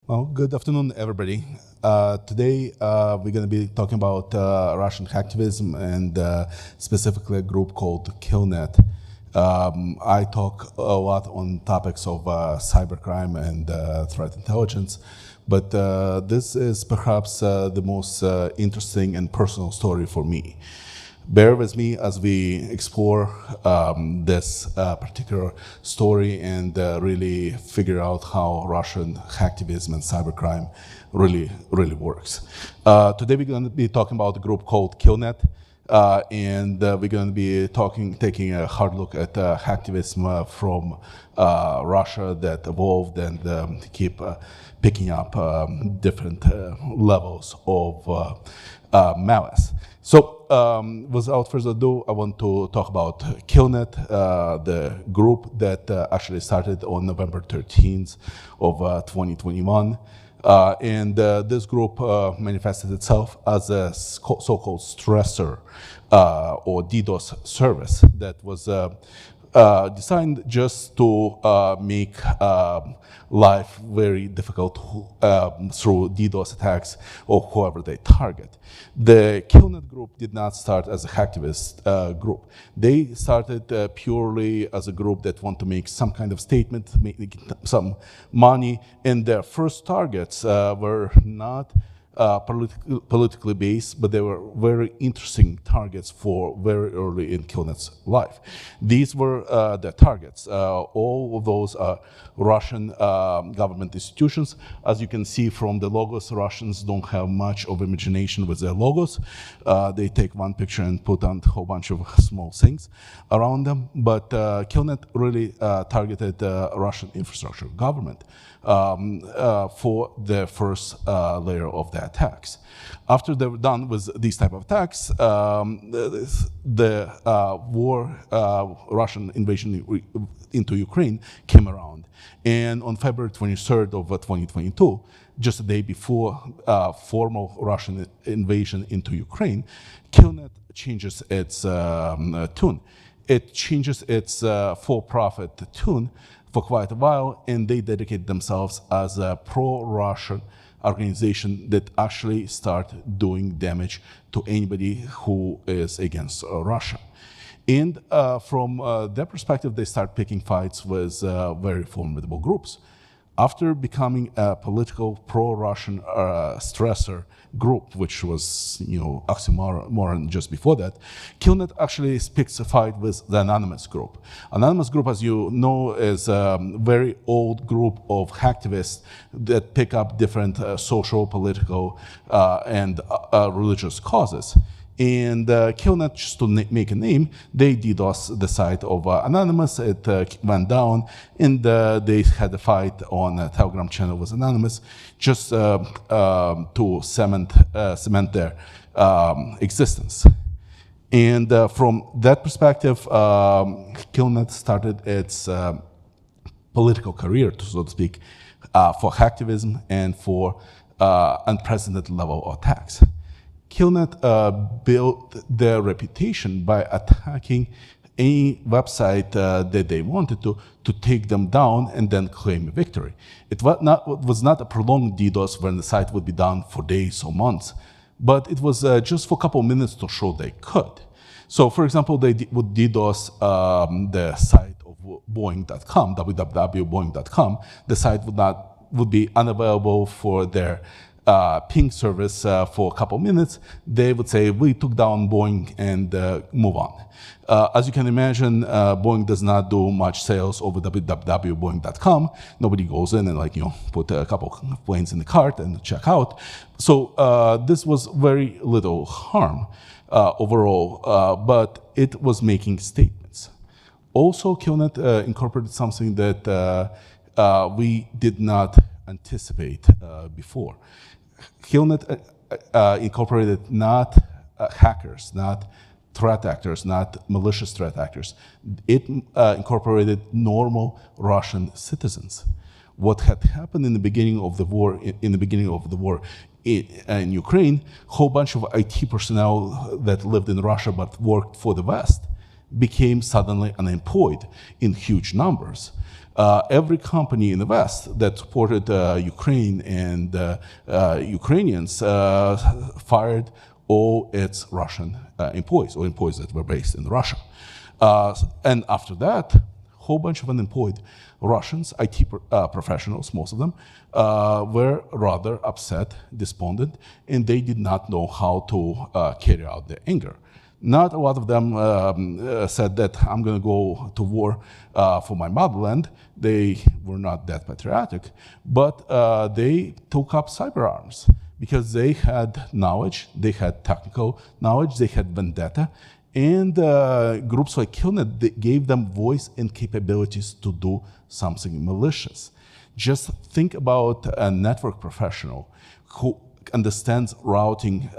Well, good afternoon, everybody. Today, we're going to be talking about Russian hacktivism and specifically a group called Killnet. I talk a lot on topics of cybercrime and threat intelligence, but this is perhaps the most interesting and personal story for me. Bear with me as we explore this particular story and really figure out how Russian hacktivism and cybercrime really works. Today we're going to be talking about a group called Killnet, and we're going to be taking a hard look at hacktivism from Russia that evolved and keep picking up different levels of malice. So, without further ado, I want to talk about Killnet, the group that actually started on November 13th of 2021. This group manifested itself as a so-called stressor or DDoS service that was designed just to make life very difficult through DDoS attacks or whoever they target. The Killnet group did not start as a hacktivist group. They started purely as a group that want to make some kind of statement, make some money, and their first targets were not politically based, but they were very interesting targets for very early in Killnet's life. These were the targets. All of those are Russian government institutions. As you can see from the logos, Russians don't have much of imagination with their logos. They take one picture and put on a whole bunch of small things around them. But Killnet really targeted Russian infrastructure government for the first layer of the attacks. After they were done with these type of attacks, the Russian invasion into Ukraine came around. And on February 23rd of 2022, just a day before formal Russian invasion into Ukraine, Killnet changes its tune. It changes its for-profit tune for quite a while, and they dedicate themselves as a pro-Russian organization that actually start doing damage to anybody who is against Russia. And from their perspective, they start picking fights with very formidable groups. After becoming a political pro-Russian stressor group, which was, oxymoron just before that, Killnet actually picks a fight with the Anonymous group. Anonymous group, as you know, is a very old group of hacktivists that pick up different social, political, and religious causes. And Killnet, just to make a name, they DDoS the site of Anonymous. It went down, and they had a fight on a Telegram channel with Anonymous, just to cement their existence. And from that perspective, Killnet started its political career, so to speak, for hacktivism and for unprecedented level of attacks. Killnet built their reputation by attacking any website that they wanted to take them down and then claim victory. It was not a prolonged DDoS when the site would be down for days or months, but it was just for a couple of minutes to show they could. So, for example, they would DDoS the site of Boeing.com, www.boeing.com. The site would be unavailable for their ping service for a couple minutes. They would say, we took down Boeing, and move on. As you can imagine, Boeing does not do much sales over www.boeing.com. Nobody goes in and put a couple of planes in the cart and check out. So this was very little harm overall, but it was making statements. Also, Killnet incorporated something that we did not anticipate before. Killnet incorporated not hackers, not threat actors, not malicious threat actors. It incorporated normal Russian citizens. What had happened in the beginning of the war, in Ukraine, a whole bunch of IT personnel that lived in Russia but worked for the West became suddenly unemployed in huge numbers. Every company in the West that supported Ukraine and Ukrainians fired all its Russian employees, or employees that were based in Russia. And after that, a whole bunch of unemployed Russians, IT professionals, most of them, were rather upset, despondent, and they did not know how to carry out their anger. Not a lot of them said that I'm going to go to war for my motherland. They were not that patriotic, but they took up cyber arms because they had knowledge, they had technical knowledge, they had vendetta, and groups like Killnet, they gave them voice and capabilities to do something malicious. Just think about a network professional who understands routing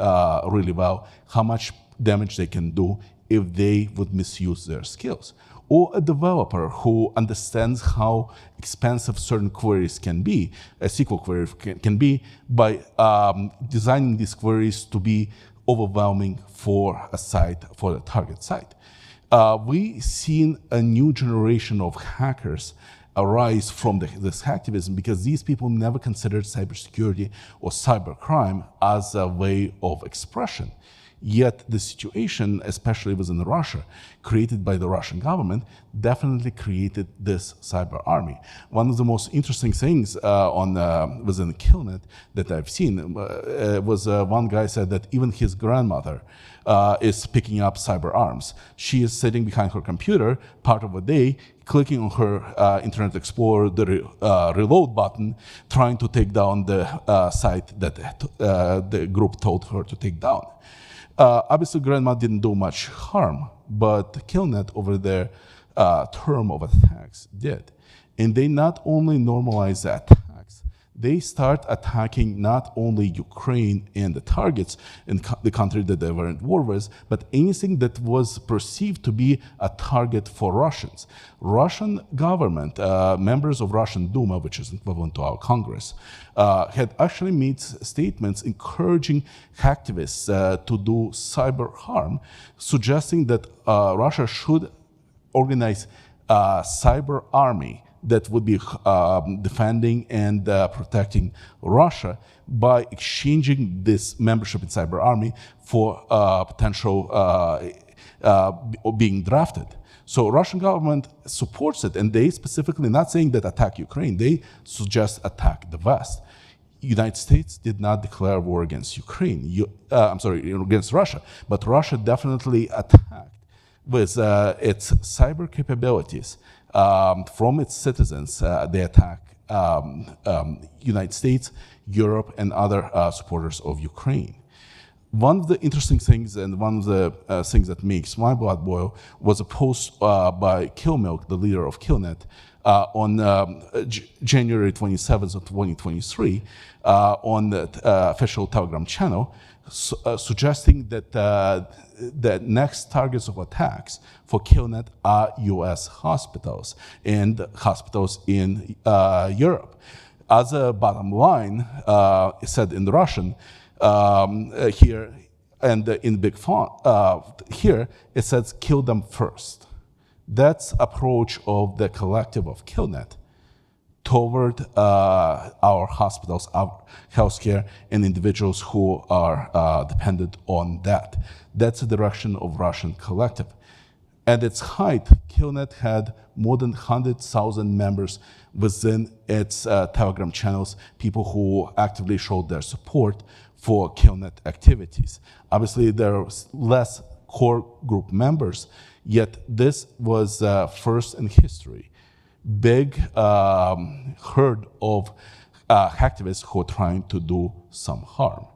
really well, how much damage they can do if they would misuse their skills. Or a developer who understands how expensive certain queries can be, a SQL query can be, by designing these queries to be overwhelming for a site, for the target site. We've seen a new generation of hackers arise from this hacktivism because these people never considered cybersecurity or cybercrime as a way of expression. Yet the situation, especially within Russia, created by the Russian government, definitely created this cyber army. One of the most interesting things within Killnet that I've seen was one guy said that even his grandmother is picking up cyber arms. She is sitting behind her computer part of the day, clicking on her Internet Explorer, the reload button, trying to take down the site that the group told her to take down. Obviously, Grandma didn't do much harm, but Killnet over their term of attacks did. And they not only normalize the attacks, they start attacking not only Ukraine and the targets in the country that they were at war with, but anything that was perceived to be a target for Russians. Russian government, members of Russian Duma, which is equivalent to our Congress, had actually made statements encouraging hacktivists to do cyber harm, suggesting that Russia should organize a cyber army that would be defending and protecting Russia by exchanging this membership in cyber army for potential being drafted. So Russian government supports it, and they specifically not saying that attack Ukraine, they suggest attack the West. United States did not declare war against Ukraine, against Russia, but Russia definitely attacked with its cyber capabilities. From its citizens, they attack United States, Europe, and other supporters of Ukraine. One of the interesting things and one of the things that makes my blood boil was a post by Killmilk, the leader of Killnet, on January 27th of 2023 on the official Telegram channel, suggesting that the next targets of attacks for Killnet are US hospitals and hospitals in Europe. As a bottom line, it said in the Russian, here and in big font, here it says kill them first. That's approach of the collective of Killnet toward our hospitals, our healthcare, and individuals who are dependent on that. That's the direction of Russian collective. At its height, Killnet had more than 100,000 members within its Telegram channels, people who actively showed their support for Killnet activities. Obviously, there are less core group members, yet this was first in history. Big herd of hacktivists who are trying to do some harm.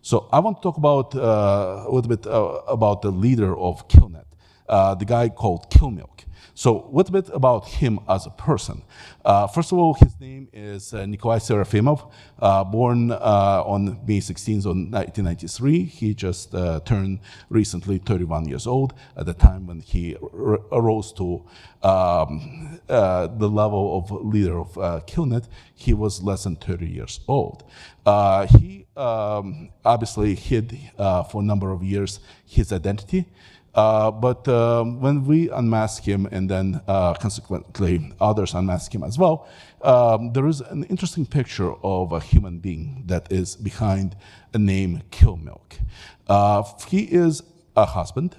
So I want to talk about a little bit about the leader of Killnet, the guy called Killmilk. So a little bit about him as a person. First of all, his name is Nikolai Serafimov, born on May 16th of 1993. He just turned recently 31 years old. At the time when he arose to the level of leader of Killnet, he was less than 30 years old. He obviously hid for a number of years his identity. But when we unmask him, and then consequently others unmask him as well, there is an interesting picture of a human being that is behind a name Killnet. He is a husband,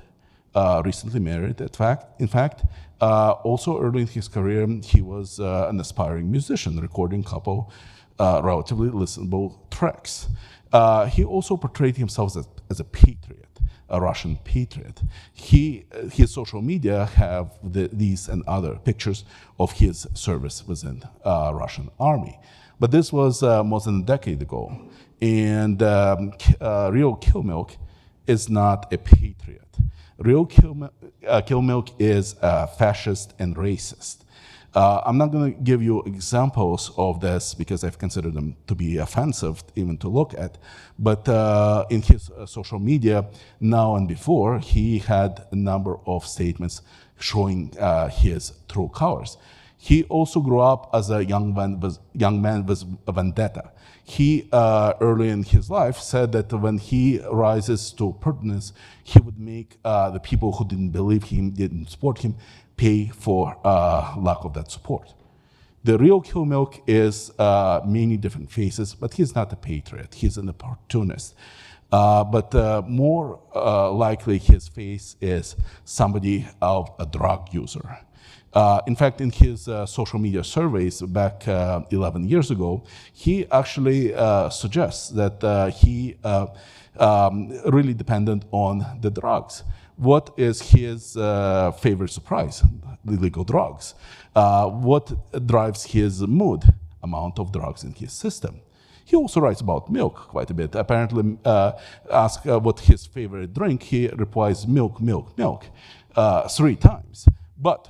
recently married, in fact. Also early in his career, he was an aspiring musician, recording a couple relatively listenable tracks. He also portrayed himself as a patriot, a Russian patriot. His social media have these and other pictures of his service within Russian army. But this was more than a decade ago. And real Killnet is not a patriot. Real Killnet is fascist and racist. I'm not going to give you examples of this because I've considered them to be offensive even to look at. But in his social media, now and before, he had a number of statements showing his true colors. He also grew up as a young man with a vendetta. He, early in his life, said that when he rises to pertinence, he would make the people who didn't believe him, didn't support him, pay for lack of that support. The real Killnet is many different faces, but he's not a patriot. He's an opportunist. But more likely, his face is somebody of a drug user. In fact, in his social media surveys back 11 years ago, he actually suggests that he really dependent on the drugs. What is his favorite surprise? The illegal drugs. What drives his mood? Amount of drugs in his system. He also writes about milk quite a bit. Apparently, ask what his favorite drink, he replies milk, milk, milk, 3 times. But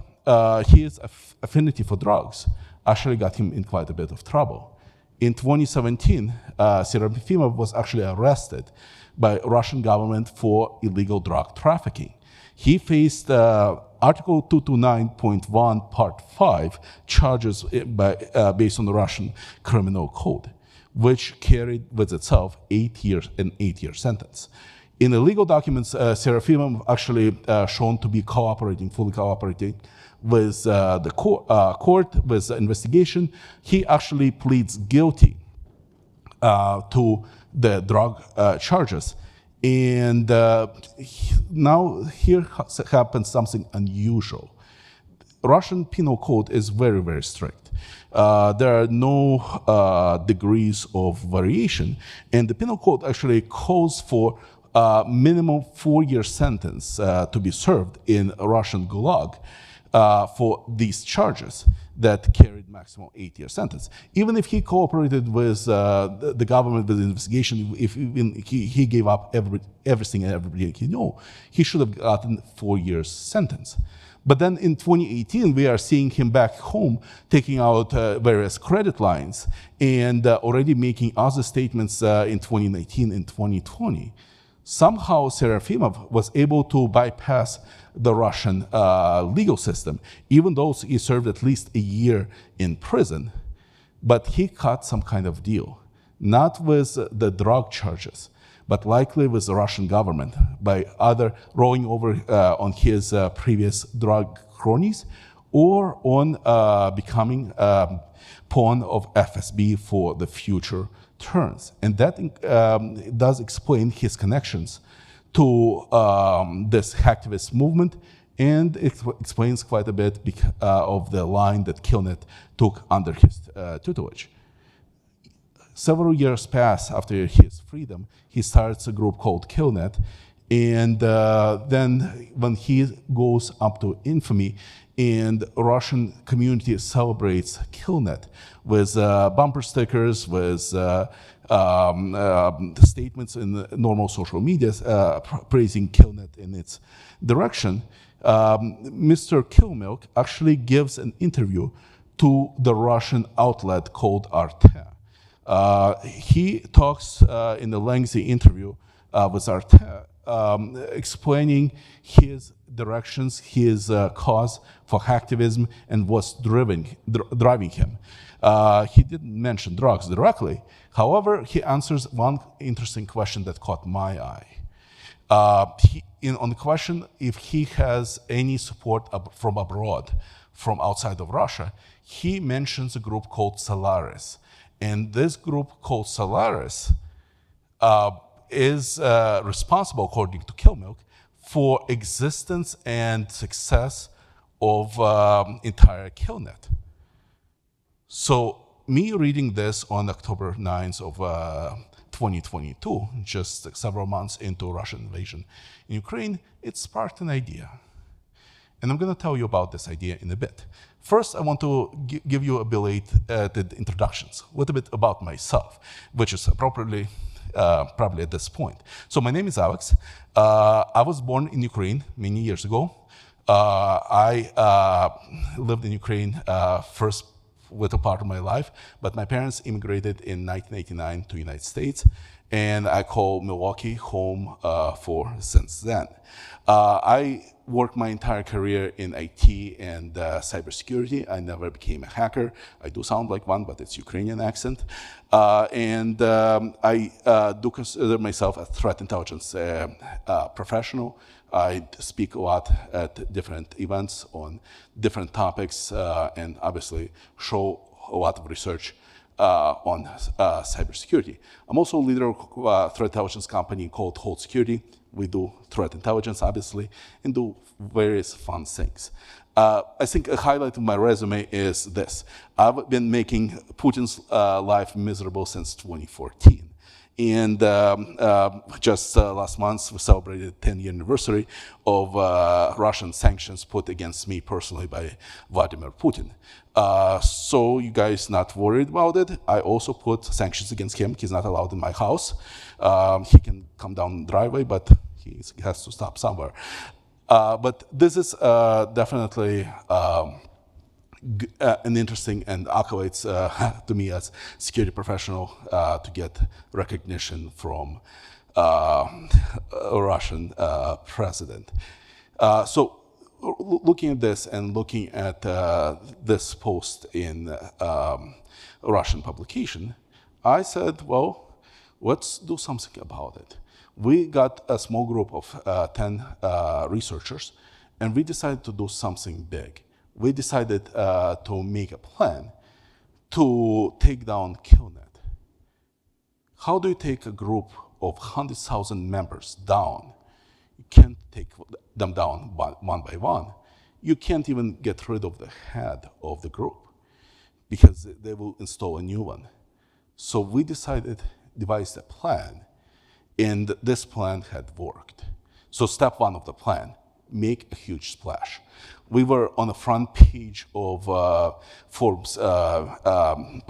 his affinity for drugs actually got him in quite a bit of trouble. In 2017, Serafimov was actually arrested by Russian government for illegal drug trafficking. He faced Article 229.1 Part 5 charges based on the Russian criminal code, which carried with itself 8 years, an 8-year sentence. In the legal documents, Serafimov actually shown to be fully cooperating with the court, with the investigation. He actually pleads guilty to the drug charges. And now here happens something unusual. Russian penal code is very, very strict. There are no degrees of variation, and the penal code actually calls for minimum 4-year sentence to be served in Russian Gulag for these charges that carried maximum 8-year sentence. Even if he cooperated with the government with the investigation, if even he gave up everything and everybody he knew, he should have gotten 4 years sentence. But then in 2018, we are seeing him back home taking out various credit lines and already making other statements in 2019 and 2020. Somehow Serafimov was able to bypass the Russian legal system, even though he served at least a year in prison. But he cut some kind of deal, not with the drug charges, but likely with the Russian government by either rolling over on his previous drug cronies or on becoming pawn of FSB for the future turns. And that does explain his connections to this hacktivist movement, and it explains quite a bit of the line that Killnet took under his tutelage. Several years pass after his freedom, he starts a group called Killnet, and then when he goes up to infamy, and Russian community celebrates Killnet with bumper stickers, with statements in the normal social media praising Killnet in its direction, Mr. Killnet actually gives an interview to the Russian outlet called Arte. He talks in a lengthy interview with Arte, explaining his directions, his cause for hacktivism, and what's driving him. He didn't mention drugs directly. However, he answers one interesting question that caught my eye. on the question if he has any support from abroad, from outside of Russia, he mentions a group called Solaris. And this group called Solaris is responsible, according to Killnet, for existence and success of entire Killnet. So me reading this on October 9th of 2022, just several months into Russian invasion in Ukraine, it sparked an idea. And I'm going to tell you about this idea in a bit. First, I want to give you a belated introductions, a little bit about myself, which is appropriately probably at this point. So my name is Alex. I was born in Ukraine many years ago. I lived in Ukraine first little part of my life, but my parents immigrated in 1989 to the United States, and I call Milwaukee home since then. I worked my entire career in IT and cybersecurity. I never became a hacker. I do sound like one, but it's Ukrainian accent. I do consider myself a threat intelligence professional. I speak a lot at different events on different topics and obviously show a lot of research on cybersecurity. I'm also a leader of a threat intelligence company called Äôll Security. We do threat intelligence, obviously, and do various fun things. I think a highlight of my resume is this. I've been making Putin's life miserable since 2014. And just last month, we celebrated the 10-year anniversary of Russian sanctions put against me personally by Vladimir Putin. So you guys not worried about it. I also put sanctions against him. He's not allowed in my house. He can come down the driveway, but he has to stop somewhere. But this is definitely an interesting and accolades to me as security professional to get recognition from a Russian president. So looking at this and looking at this post in a Russian publication, I said, well, let's do something about it. We got a small group of 10 researchers, and we decided to do something big. We decided to make a plan to take down Killnet. How do you take a group of 100,000 members down? You can't take them down one by one. You can't even get rid of the head of the group because they will install a new one. So we devised a plan, and this plan had worked. So step one of the plan, make a huge splash. We were on the front page of Forbes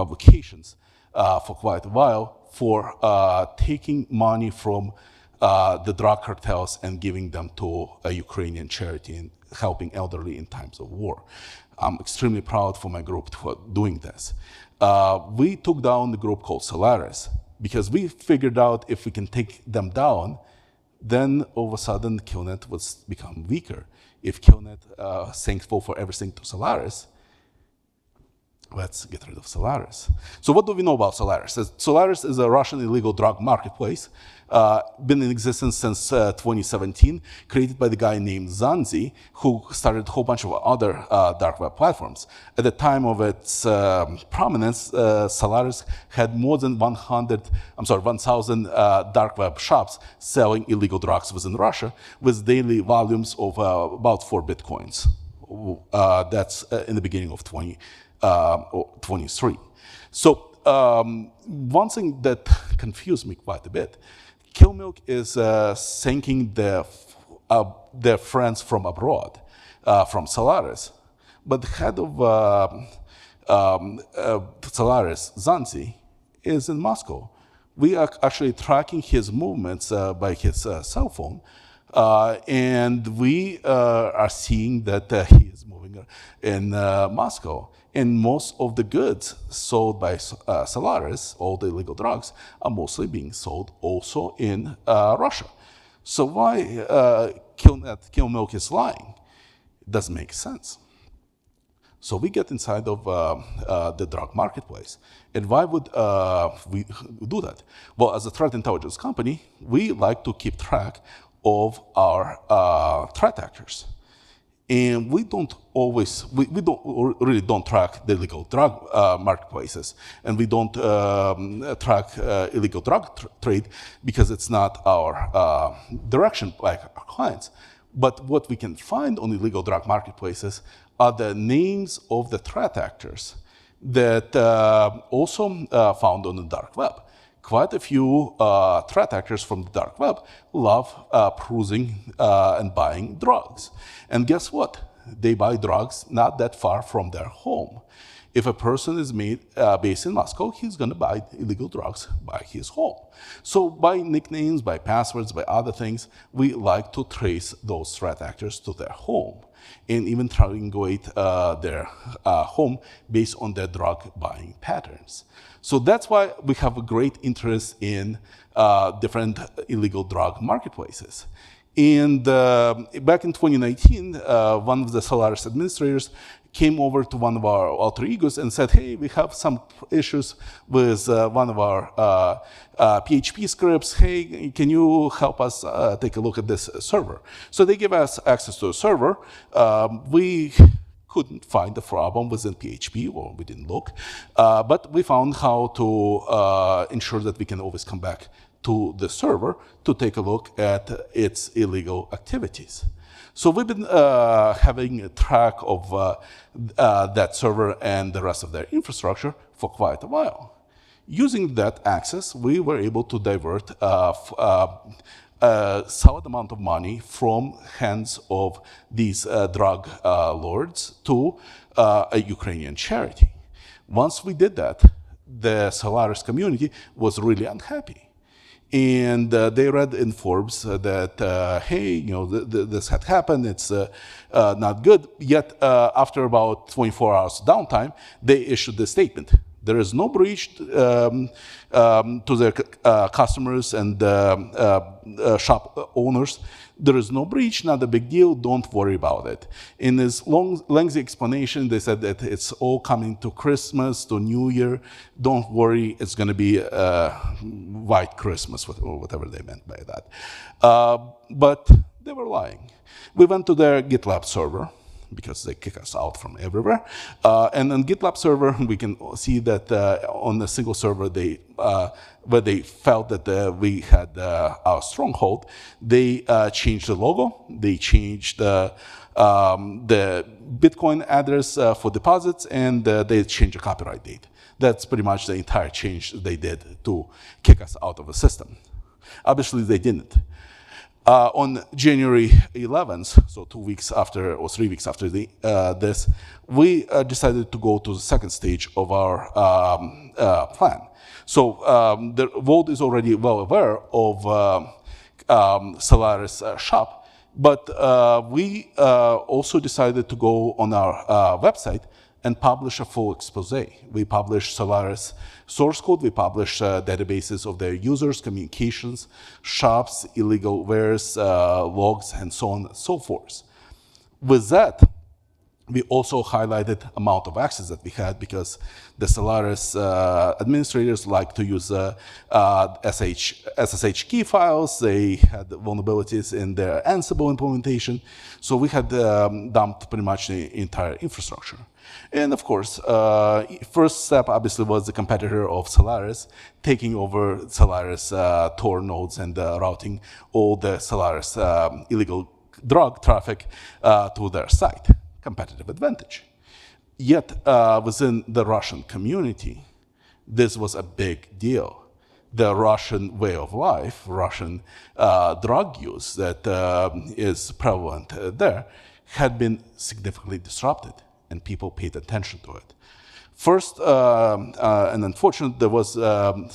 publications for quite a while for taking money from the drug cartels and giving them to a Ukrainian charity and helping elderly in times of war. I'm extremely proud for my group for doing this. We took down the group called Solaris because we figured out if we can take them down, then all of a sudden Killnet would become weaker. If Killnet thankful for everything to Solaris, let's get rid of Solaris. So what do we know about Solaris? Solaris is a Russian illegal drug marketplace, been in existence since 2017, created by the guy named Zanzi, who started a whole bunch of other dark web platforms. At the time of its prominence, Solaris had more than 1,000 dark web shops selling illegal drugs within Russia, with daily volumes of about 4 bitcoins. That's in the beginning of 23. So one thing that confused me quite a bit, Killnet is thanking their friends from abroad, from Solaris, but the head of Solaris, Zanzi, is in Moscow. We are actually tracking his movements by his cell phone, and we are seeing that he is moving in Moscow. And most of the goods sold by Solaris, all the illegal drugs, are mostly being sold also in Russia. So why Killnet is lying? It doesn't make sense. So we get inside of the drug marketplace. And why would we do that? Well, as a threat intelligence company, we like to keep track of our threat actors. And we don't always, we really don't track the illegal drug marketplaces, and we don't track illegal drug trade because it's not our direction, like our clients. But what we can find on illegal drug marketplaces are the names of the threat actors that also found on the dark web. Quite a few threat actors from the dark web love perusing and buying drugs. And guess what? They buy drugs not that far from their home. If a person is based in Moscow, he's going to buy illegal drugs by his home. So by nicknames, by passwords, by other things, we like to trace those threat actors to their home and even triangulate their home based on their drug buying patterns. So that's why we have a great interest in different illegal drug marketplaces. And back in 2019, one of the Solaris administrators came over to one of our alter egos and said, hey, we have some issues with one of our PHP scripts. Hey, can you help us take a look at this server? So they gave us access to a server. We couldn't find the problem within PHP, or we didn't look, but we found how to ensure that we can always come back to the server to take a look at its illegal activities. So we've been having a track of that server and the rest of their infrastructure for quite a while. Using that access, we were able to divert a solid amount of money from hands of these drug lords to a Ukrainian charity. Once we did that, the Solaris community was really unhappy. And they read in Forbes that, hey, you know, this had happened, it's not good. Yet, after about 24 hours downtime, they issued this statement. There is no breach to their customers and shop owners. There is no breach, not a big deal, don't worry about it. In this long, lengthy explanation, they said that it's all coming to Christmas, to New Year. Don't worry, it's going to be a white Christmas, or whatever they meant by that. But they were lying. We went to their GitLab server, because they kick us out from everywhere. And on GitLab server, we can see that on a single server, where they felt that we had our stronghold, they changed the logo, they changed the Bitcoin address for deposits, and they changed the copyright date. That's pretty much the entire change they did to kick us out of the system. Obviously, they didn't. On January 11th, so 2 weeks after, or 3 weeks after this, we decided to go to the second stage of our plan. So the world is already well aware of Solaris shop, but we also decided to go on our website and publish a full expose. We publish Solaris source code, we publish databases of their users, communications, shops, illegal wares, logs, and so on and so forth. With that, we also highlighted amount of access that we had, because the Solaris administrators like to use SSH key files. They had vulnerabilities in their Ansible implementation. So we had dumped pretty much the entire infrastructure. And of course, first step obviously was the competitor of Solaris taking over Solaris Tor nodes and routing all the Solaris illegal drug traffic to their site. Competitive advantage. Yet within the Russian community, this was a big deal. The Russian way of life, Russian drug use that is prevalent there, had been significantly disrupted, and people paid attention to it. First, and unfortunately, there was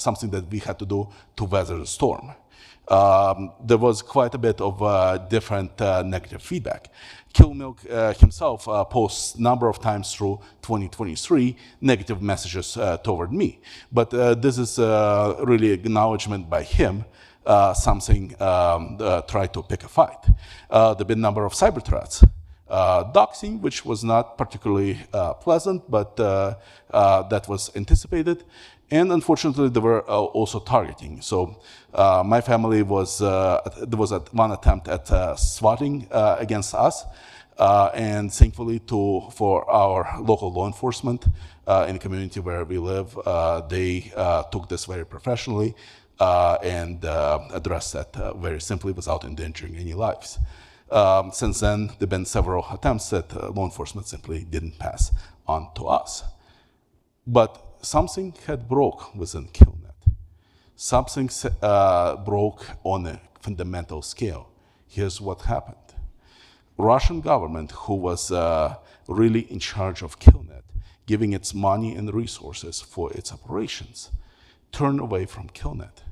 something that we had to do to weather the storm. There was quite a bit of different negative feedback. Killnet himself posts a number of times through 2023 negative messages toward me. But this is really acknowledgement by him, something tried to pick a fight. There have been a number of cyber threats. Doxing, which was not particularly pleasant, but that was anticipated. And unfortunately, they were also targeting. So my family there was one attempt at swatting against us. And thankfully, for our local law enforcement in the community where we live, they took this very professionally and addressed that very simply without endangering any lives. Since then, there have been several attempts that law enforcement simply didn't pass on to us. But something had broke within Killnet. Something broke on a fundamental scale. Here's what happened. Russian government, who was really in charge of Killnet, giving its money and resources for its operations, turned away from Killnet.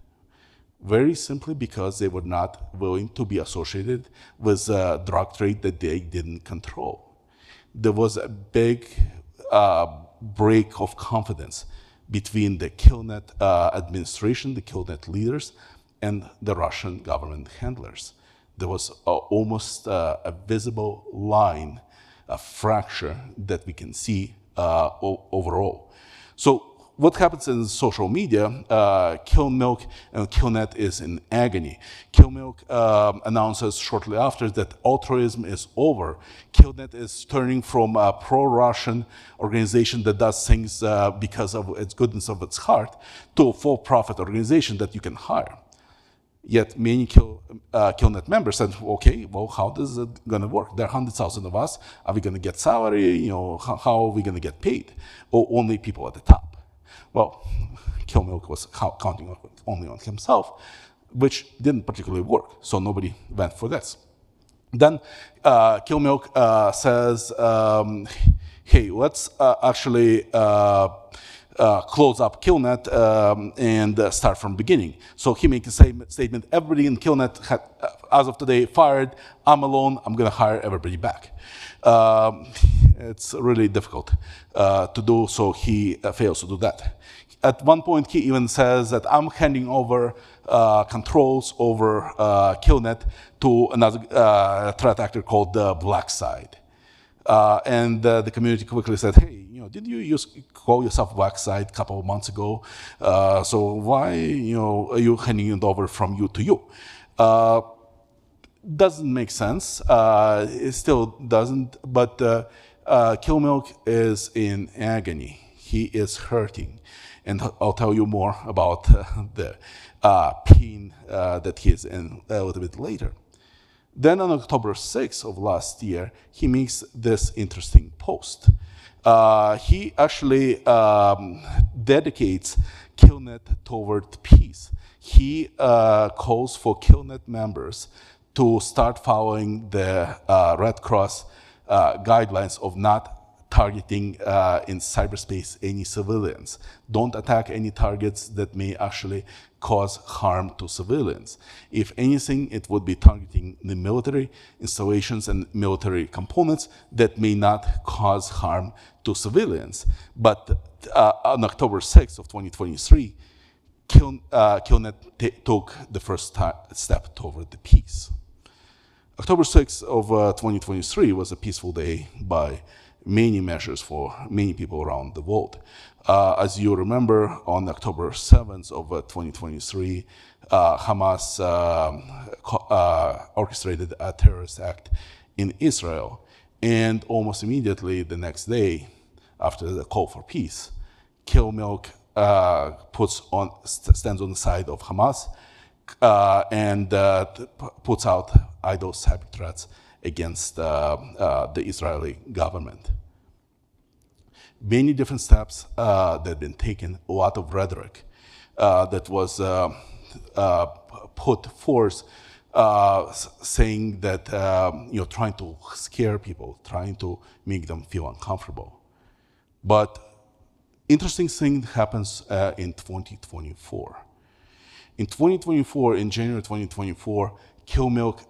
Very simply because they were not willing to be associated with a drug trade that they didn't control. There was a big break of confidence between the Killnet administration, the Killnet leaders, and the Russian government handlers. There was almost a visible line, a fracture that we can see overall. So what happens in social media, Killmilk and Killnet is in agony. Killmilk announces shortly after that altruism is over. Killnet is turning from a pro-Russian organization that does things because of its goodness of its heart to a for-profit organization that you can hire. Yet many Killnet members said, okay, well, how is it going to work? There are 100,000 of us. Are we going to get salary? How are we going to get paid? Or only people at the top? Well, Killmilk was counting only on himself, which didn't particularly work, so nobody went for this. Then Killmilk says, hey, let's actually close up Killnet and start from the beginning. So he makes a statement, everybody in Killnet had, as of today, fired. I'm alone, I'm going to hire everybody back. It's really difficult to do, so he fails to do that. At one point, he even says that I'm handing over controls over Killnet to another threat actor called the Black Side. And the community quickly said, hey, didn't you call yourself Black Side a couple of months ago? So why are you handing it over from you to you? Doesn't make sense. It still doesn't, but Killmilk is in agony. He is hurting. And I'll tell you more about the pain that he is in a little bit later. Then on October 6th of last year, he makes this interesting post. He actually dedicates Killnet toward peace. He calls for Killnet members to start following the Red Cross guidelines of not targeting in cyberspace any civilians. Don't attack any targets that may actually cause harm to civilians. If anything, it would be targeting the military installations and military components that may not cause harm to civilians. But on October 6th of 2023, Killnet took the first step toward the peace. October 6th of 2023 was a peaceful day by many measures for many people around the world. As you remember, on October 7th of 2023, Hamas orchestrated a terrorist act in Israel. And almost immediately the next day, after the call for peace, Killmilk stands on the side of Hamas and puts out idle cyber threats against the Israeli government. Many different steps that have been taken, a lot of rhetoric that was put forth saying that, trying to scare people, trying to make them feel uncomfortable. But interesting thing happens in 2024. In 2024, in January 2024, Killmilk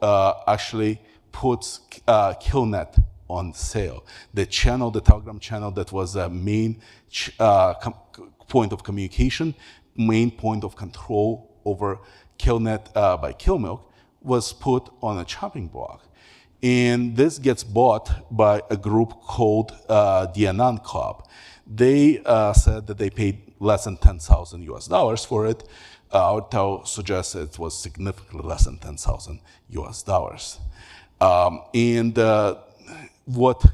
actually puts Killnet on sale. The channel, the Telegram channel that was a main point of communication, main point of control over Killnet by Killmilk, was put on a chopping block. And this gets bought by a group called the Anand Club. They said that they paid less than 10,000 US dollars for it. I would suggest it was significantly less than 10,000 US dollars. And what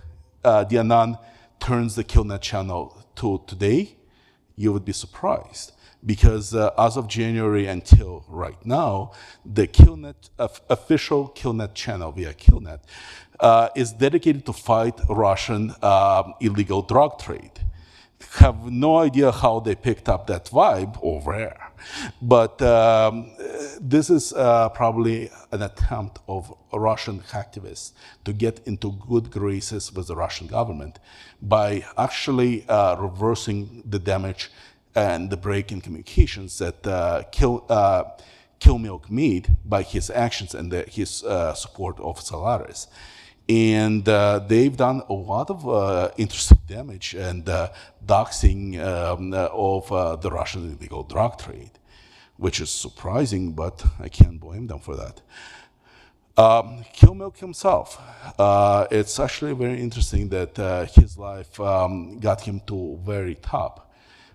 the Anon turns the Killnet channel to today, you would be surprised. Because as of January until right now, the Killnet, official Killnet channel via Killnet is dedicated to fight Russian illegal drug trade. Have no idea how they picked up that vibe or where. But this is probably an attempt of Russian hacktivists to get into good graces with the Russian government by actually reversing the damage and the break in communications that Killmilk made by his actions and his support of Solaris. And they've done a lot of interesting damage and doxing of the Russian illegal drug trade, which is surprising, but I can't blame them for that. Killmilk himself, it's actually very interesting that his life got him to very top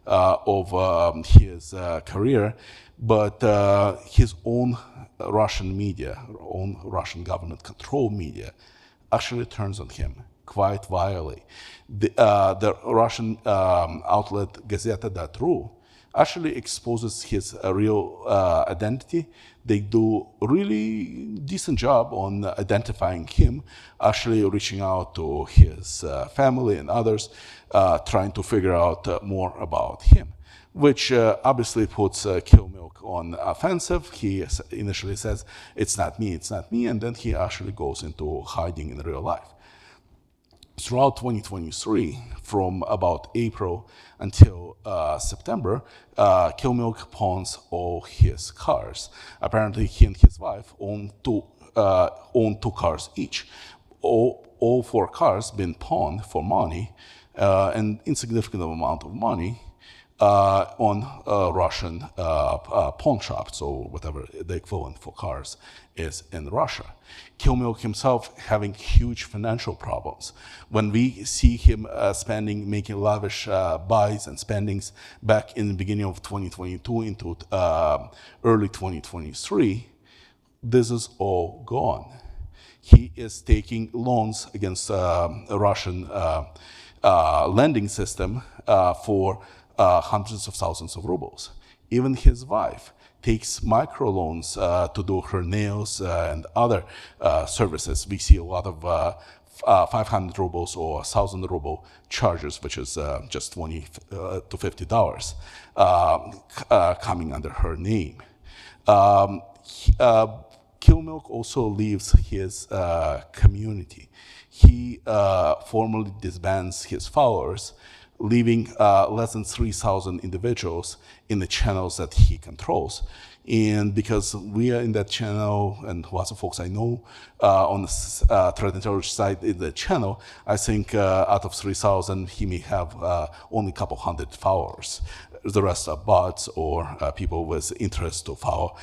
of his career, but his own Russian media, own Russian government-controlled media, actually turns on him quite vilely. The Russian outlet Gazeta.ru actually exposes his real identity. They do a really decent job on identifying him, actually reaching out to his family and others, trying to figure out more about him, which obviously puts Killmilk on offensive. He initially says, it's not me, and then he actually goes into hiding in real life. Throughout 2023, from about April until September, Killmilk pawns all his cars. Apparently, he and his wife own two cars each. All four cars been pawned for money, an insignificant amount of money, on Russian pawn shops, or whatever the equivalent for cars is in Russia. Killmilk himself having huge financial problems. When we see him making lavish buys and spendings back in the beginning of 2022 into early 2023, this is all gone. He is taking loans against a Russian lending system for hundreds of thousands of rubles. Even his wife takes microloans to do her nails and other services. We see a lot of 500 rubles or 1,000 ruble charges, which is just $20 to $50, coming under her name. Killmilk also leaves his community. He formally disbands his followers, leaving less than 3,000 individuals in the channels that he controls. And because we are in that channel, and lots of folks I know on the threat intelligence side in the channel, I think out of 3,000, he may have only a couple hundred followers. The rest are bots or people with interest to follow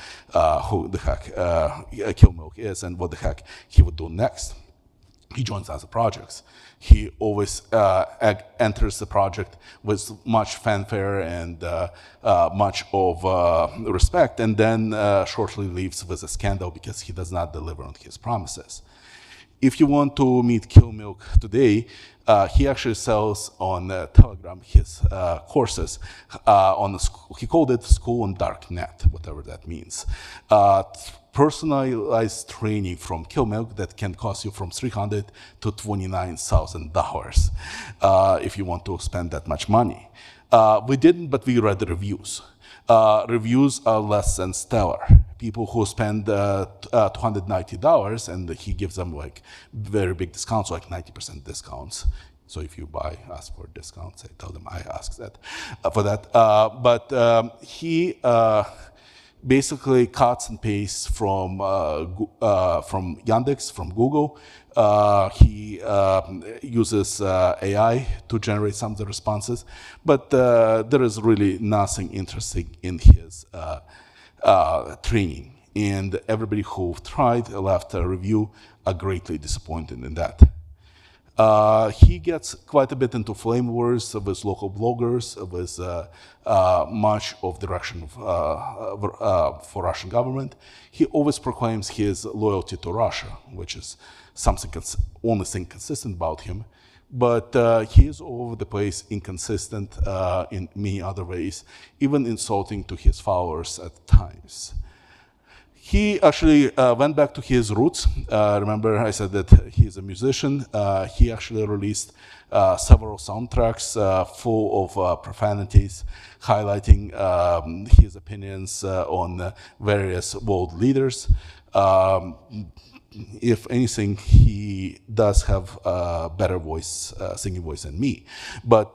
who the heck Killmilk is and what the heck he would do next. He joins other projects. He always enters the project with much fanfare and much of respect, and then shortly leaves with a scandal because he does not deliver on his promises. If you want to meet Killmilk today, he actually sells on Telegram his courses on he called it School on Darknet, whatever that means. Personalized training from Killmilk that can cost you from $300 to $29,000 if you want to spend that much money. We didn't, but we read the reviews. Reviews are less than stellar. People who spend $290 and he gives them like very big discounts, like 90% discounts. So if you ask for discounts, I tell them I asked that for that. But he basically cuts and pastes from Yandex, from Google. He uses AI to generate some of the responses, but there is really nothing interesting in his training. And everybody who tried left a review are greatly disappointed in that. He gets quite a bit into flame wars with local bloggers, with much of direction for Russian government. He always proclaims his loyalty to Russia, which is something only thing consistent about him. But he is all over the place, inconsistent in many other ways, even insulting to his followers at times. He actually went back to his roots. Remember, I said that he's a musician. He actually released several soundtracks full of profanities, highlighting his opinions on various world leaders. If anything, he does have a better voice, singing voice than me. But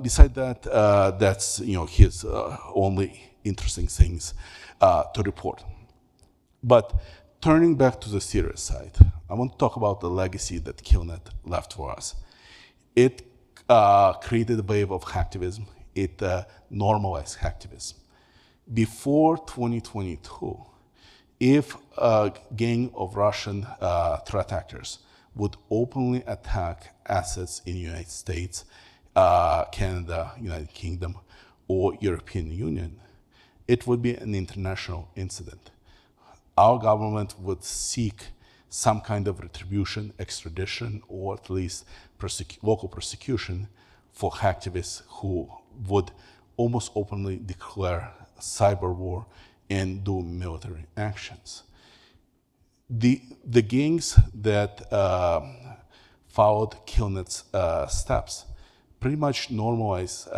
beside that, that's his only interesting things to report. But turning back to the serious side, I want to talk about the legacy that Killnet left for us. It created a wave of hacktivism. It normalized hacktivism. Before 2022, if a gang of Russian threat actors would openly attack assets in the United States, Canada, United Kingdom, or European Union, it would be an international incident. Our government would seek some kind of retribution, extradition, or at least local prosecution for hacktivists who would almost openly declare cyber war and do military actions. The gangs that followed Killnet's steps pretty much normalize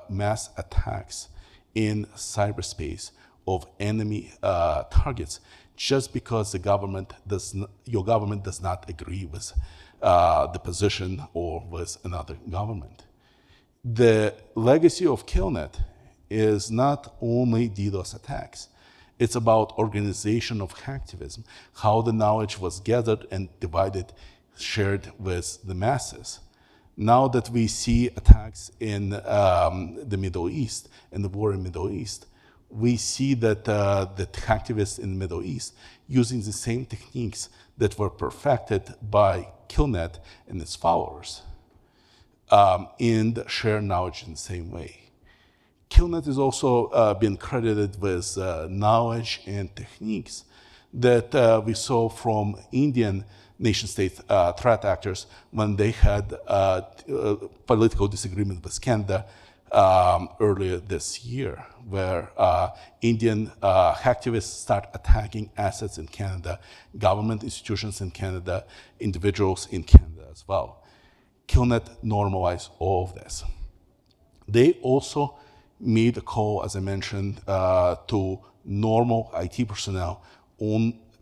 mass attacks in cyberspace of enemy targets just because your government does not agree with the position or with another government. The legacy of Killnet is not only DDoS attacks. It's about organization of hacktivism, how the knowledge was gathered and divided, shared with the masses. Now that we see attacks in the Middle East and the war in the Middle East, we see that the hacktivists in the Middle East using the same techniques that were perfected by Killnet and its followers and share knowledge in the same way. Killnet is also been credited with knowledge and techniques that we saw from Indian nation-state threat actors when they had political disagreement with Canada earlier this year, where Indian hacktivists start attacking assets in Canada, government institutions in Canada, individuals in Canada as well. Killnet normalized all of this. They also made a call, as I mentioned, to normal IT personnel,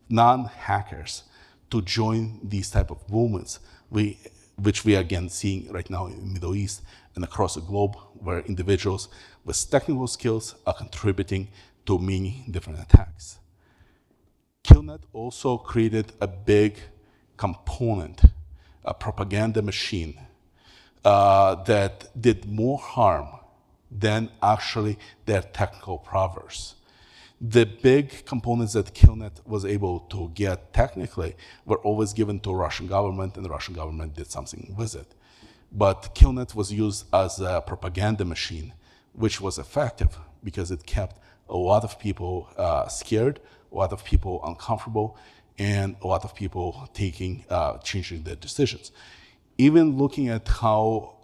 non-hackers, to join these type of movements, which we are again seeing right now in the Middle East and across the globe, where individuals with technical skills are contributing to many different attacks. Killnet also created a big component, a propaganda machine that did more harm than actually their technical prowess. The big components that Killnet was able to get technically were always given to Russian government, and the Russian government did something with it. But Killnet was used as a propaganda machine, which was effective because it kept a lot of people scared, a lot of people uncomfortable, and a lot of people changing their decisions. Even looking at how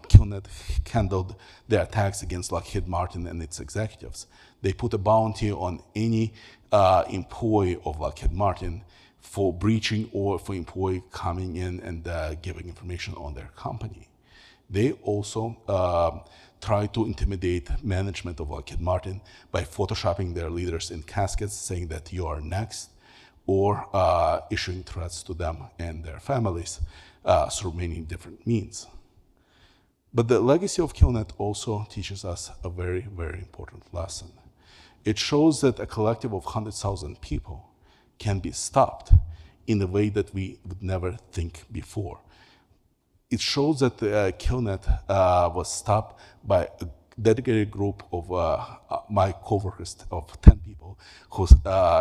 Killnet handled their attacks against Lockheed Martin and its executives, they put a bounty on any employee of Lockheed Martin for breaching or for employee coming in and giving information on their company. They also try to intimidate management of Lockheed Martin by photoshopping their leaders in caskets, saying that you are next, or issuing threats to them and their families through many different means. But the legacy of Killnet also teaches us a very, very important lesson. It shows that a collective of 100,000 people can be stopped in a way that we would never think before. It shows that Killnet was stopped by dedicated group of my coworkers of 10 people who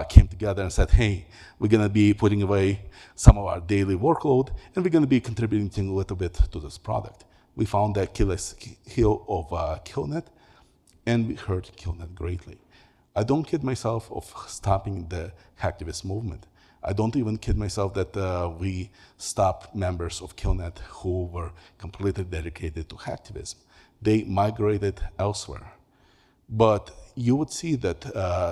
came together and said, hey, we're going to be putting away some of our daily workload, and we're going to be contributing a little bit to this product. We found the Achilles heel of Killnet, and we hurt Killnet greatly. I don't kid myself of stopping the hacktivist movement. I don't even kid myself that we stopped members of Killnet who were completely dedicated to hacktivism. They migrated elsewhere. But you would see that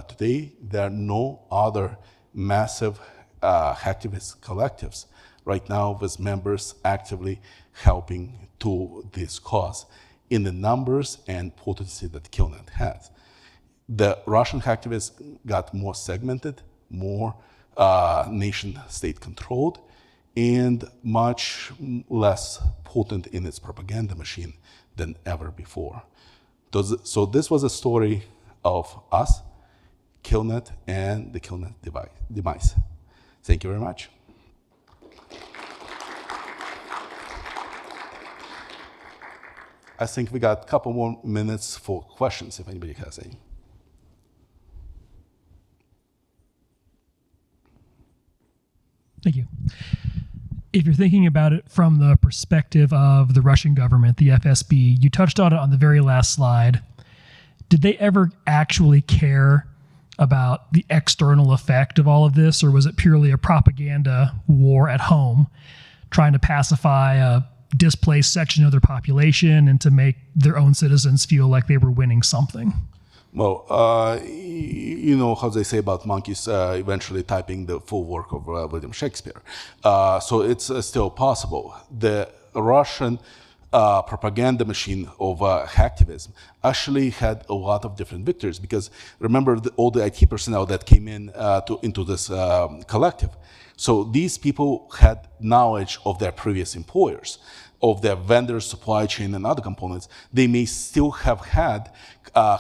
today there are no other massive hacktivist collectives right now with members actively helping to this cause in the numbers and potency that Killnet has. The Russian hacktivists got more segmented, more nation-state controlled, and much less potent in its propaganda machine than ever before. So this was a story of us, Killnet, and the Killnet demise. Thank you very much. I think we got a couple more minutes for questions, if anybody has any. Thank you. If you're thinking about it from the perspective of the Russian government, the FSB, you touched on it on the very last slide. Did they ever actually care about the external effect of all of this, or was it purely a propaganda war at home, trying to pacify a displaced section of their population and to make their own citizens feel like they were winning something? Well, you know how they say about monkeys eventually typing the full work of William Shakespeare. So it's still possible. The Russian propaganda machine of hacktivism actually had a lot of different victories, because remember all the IT personnel that came in into this collective. So these people had knowledge of their previous employers, of their vendors, supply chain, and other components. They may still have had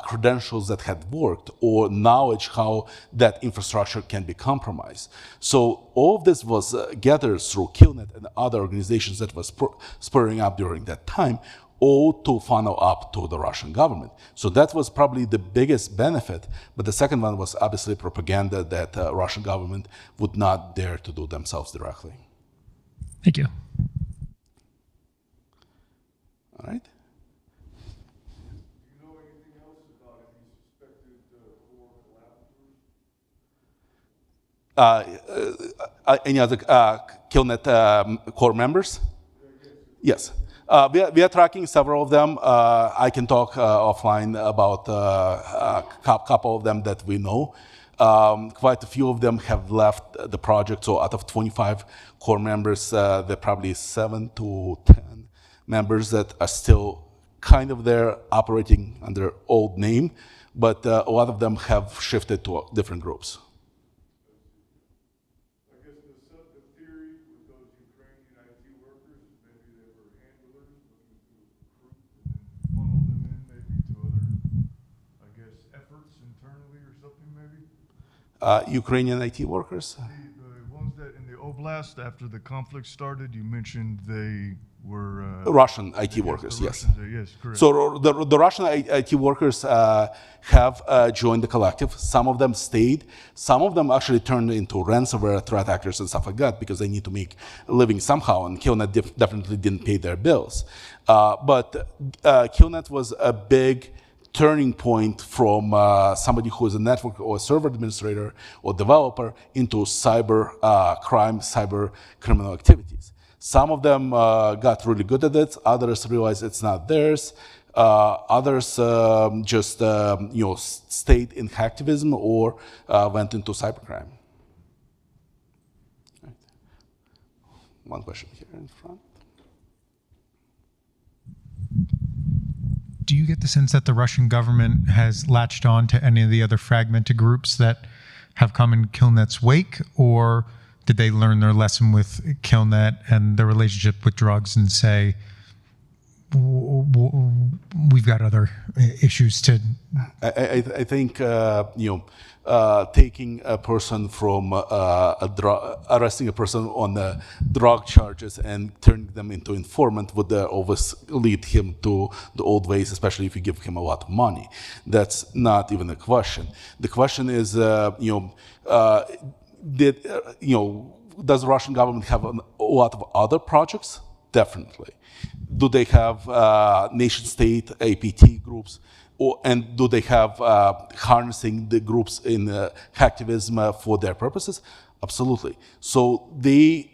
credentials that had worked, or knowledge how that infrastructure can be compromised. So all of this was gathered through Killnet and other organizations that was spurring up during that time, all to funnel up to the Russian government. So that was probably the biggest benefit. But the second one was obviously propaganda that Russian government would not dare to do themselves directly. Thank you. All right. Any other Killnet core members? Yes. We are tracking several of them. I can talk offline about a couple of them that we know. Quite a few of them have left the project. So out of 25 core members, there are probably 7 to 10 members that are still kind of there operating under old name, but a lot of them have shifted to different groups. Ukrainian IT workers? The ones that in the Oblast, after the conflict started, you mentioned they were... Russian IT workers, yes. Yes, correct. So the Russian IT workers have joined the collective. Some of them stayed. Some of them actually turned into ransomware threat actors and stuff like that, because they need to make a living somehow, and Killnet definitely didn't pay their bills. But Killnet was a big turning point from somebody who is a network or a server administrator or developer into cyber crime, cyber criminal activities. Some of them got really good at it. Others realized it's not theirs. Others just stayed in hacktivism or went into cybercrime. Right. One question here in front. Do you get the sense that the Russian government has latched on to any of the other fragmented groups that have come in Killnet's wake, or did they learn their lesson with Killnet and their relationship with drugs and say, we've got other issues to. I think taking a person from arresting a person on the drug charges and turning them into informant would always lead him to the old ways, especially if you give him a lot of money. That's not even a question. The question is, does the Russian government have a lot of other projects? Definitely. Do they have nation-state APT groups? And do they have harnessing the groups in hacktivism for their purposes? Absolutely. So they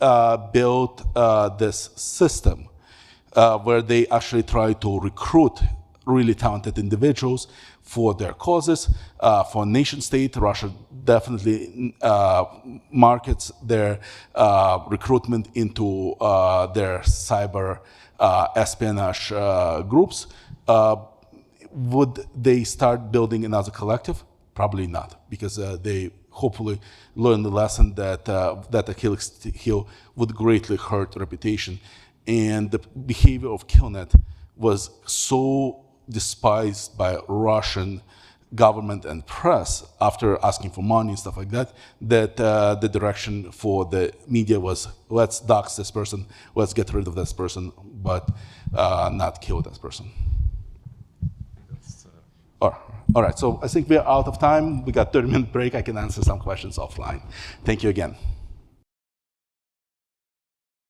built this system where they actually try to recruit really talented individuals for their causes. For nation-state, Russia definitely markets their recruitment into their cyber espionage groups. Would they start building another collective? Probably not, because they hopefully learned the lesson that that Achilles heel would greatly hurt reputation. And the behavior of Killnet was so despised by Russian government and press after asking for money and stuff like that, that the direction for the media was, let's dox this person, let's get rid of this person, but not kill this person. All right, so I think we're out of time. We got 30-minute break. I can answer some questions offline. Thank you again.